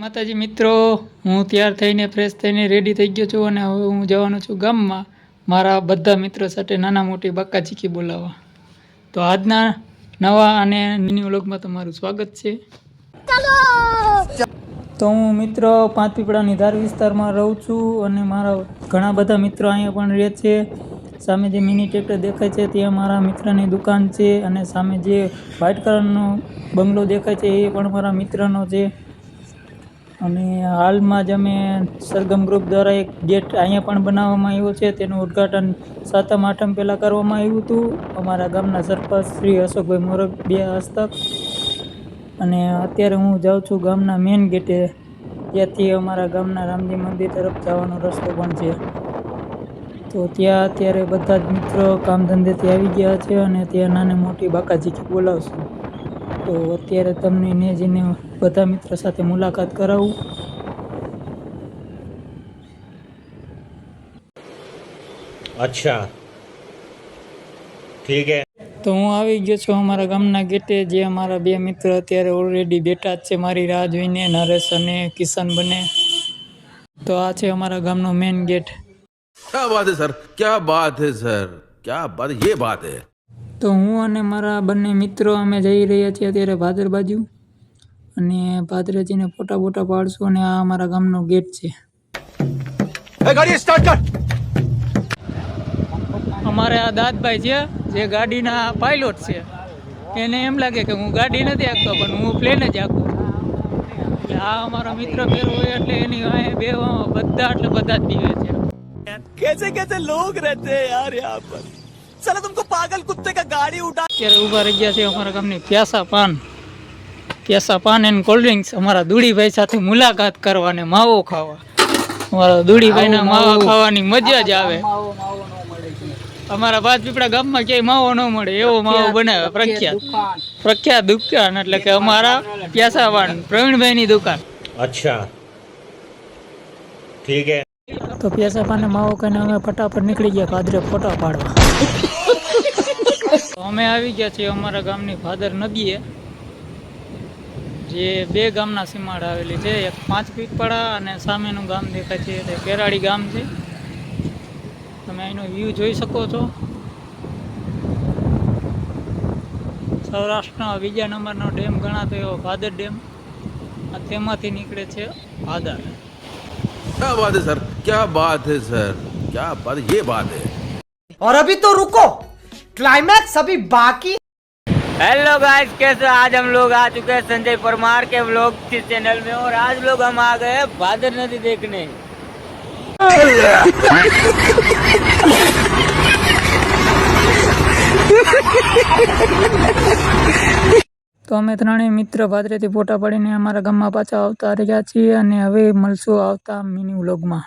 માતાજી મિત્રો, હું તૈયાર થઈને ફ્રેશ થઈને રેડી થઈ ગયો છું અને હવે હું જવાનો છું ગામમાં મારા બધા મિત્રો સાથે નાના મોટી બક્કા ચીકી બોલાવવા. તો આજના નવા અને મિની વ્લોગમાં તમારું સ્વાગત છે. તો હું મિત્રો પાંચપીપળાની ધાર વિસ્તારમાં રહું છું અને મારા ઘણા બધા મિત્રો અહીંયા પણ રહે છે. સામે જે મિની ટ્રેક્ટર દેખાય છે ત્યાં મારા મિત્રની દુકાન છે અને સામે જે વ્હાઇટ કલરનો બંગલો દેખાય છે એ પણ મારા મિત્રનો છે. અને હાલમાં જ અમે સરગમ ગ્રુપ દ્વારા એક ગેટ અહીંયા પણ બનાવવામાં આવ્યો છે. તેનું ઉદ્ઘાટન 7મ 8મ પહેલાં કરવામાં આવ્યું હતું અમારા ગામના સરપંચ શ્રી અશોકભાઈ મોરબિયા હસ્તક. અને અત્યારે હું જાઉં છું ગામના મેઇન ગેટે, ત્યાંથી અમારા ગામના રામજી મંદિર તરફ જવાનો રસ્તો પણ છે. તો ત્યાં અત્યારે બધા જ મિત્રો કામ ધંધેથી આવી ગયા છે અને ત્યાં નાની મોટી બાકાચીકી બોલાવશું. તો અત્યારે તમને ને જઈને બધા મિત્રો સાથે મુલાકાત કરાવું. અચ્છા ઠીક હે. તો હું આવી ગયો છું અમારા ગામના ગેટે, જે અમારા બે મિત્ર અત્યારે ઓલરેડી બેઠા જ છે મારી રાહ જોઈને, નરેશ અને કિશન બને. તો આ છે અમારા ગામનો મેઇન ગેટ. क्या बात है सर, क्या बात है सर, क्या बात, ये बात है. તો હું અને મારા બંને મિત્રો અમે જઈ રહ્યા છીએ અત્યારે ભાદર બાજુ, અને ભાદરે જઈને ફોટા બોટા પાડશું. અને આ અમારા ગામનો ગેટ છે. गाड़ी स्टार्ट कर. અમારે આ દાદભાઈ છે જે ગાડીના પાયલોટ છે. એને એમ લાગે કે હું ગાડી નથી હાંકતો પણ હું પ્લેન જ હાંકું છું. એટલે આ અમારો મિત્ર ફેર હોય એટલે એની અહીંયા બે બધા એટલે બધા જ દીવે છે. कैसे कैसे लोग रहते हैं यार यहाँ पर. चलो तुमको पागल कुत्ते का गाड़ी उठा. અત્યારે ઊભા રહી ગયા છે અમારા ગામની પ્યાસા પાન એન્ડ કોલ્ડ ડ્રિંક્સ અમારા દુડીભાઈ સાથે મુલાકાત કરવા અને માવો ખાવા. અમારા દુડીભાઈના માવા ખાવાની મજા જ આવે. અમારા પાંચપીપળા ગામમાં ક્યાંય માવો ન મળે એવો માવો બનાવે પ્રખ્યાત દુકાન એટલે કે અમારા પ્યાસા પાન પ્રવીણભાઈની દુકાન. અચ્છા ઠીક હે. તો પ્યાસા પાને માવો કહીને અમે ફટાફટ નીકળી ગયા ભાદરે ફોટા પાડવા. તો અમે આવી ગયા છીએ અમારા ગામની ભાદર નદીએ, જે બે ગામના સીમાડે આવેલી છે. એક પાંચપીપળા અને સામેનું ગામ દેખાય છે એટલે કેરાળી ગામ છે. તમે અહીંનો વ્યૂ જોઈ શકો છો. સૌરાષ્ટ્રનો બીજા નંબરનો ડેમ ગણાતો એવો ભાદર ડેમ, આ તેમાંથી નીકળે છે ભાદર. क्या बात है सर, क्या बात है सर, क्या बात, ये बात है. और अभी तो रुको, क्लाइमैक्स अभी बाकी. हेलो गाइस, कैसे आज हम लोग आ चुके हैं संजय परमार के व्लॉग की चैनल में, और आज लोग हम आ गए हैं भादर नदी देखने. તો અમે ત્રણેય મિત્ર ભાદરેથી ફોટા પાડીને અમારા ગામમાં પાછા આવતા રહ્યા છીએ અને હવે મળશું આવતા મિની વ્લોગમાં.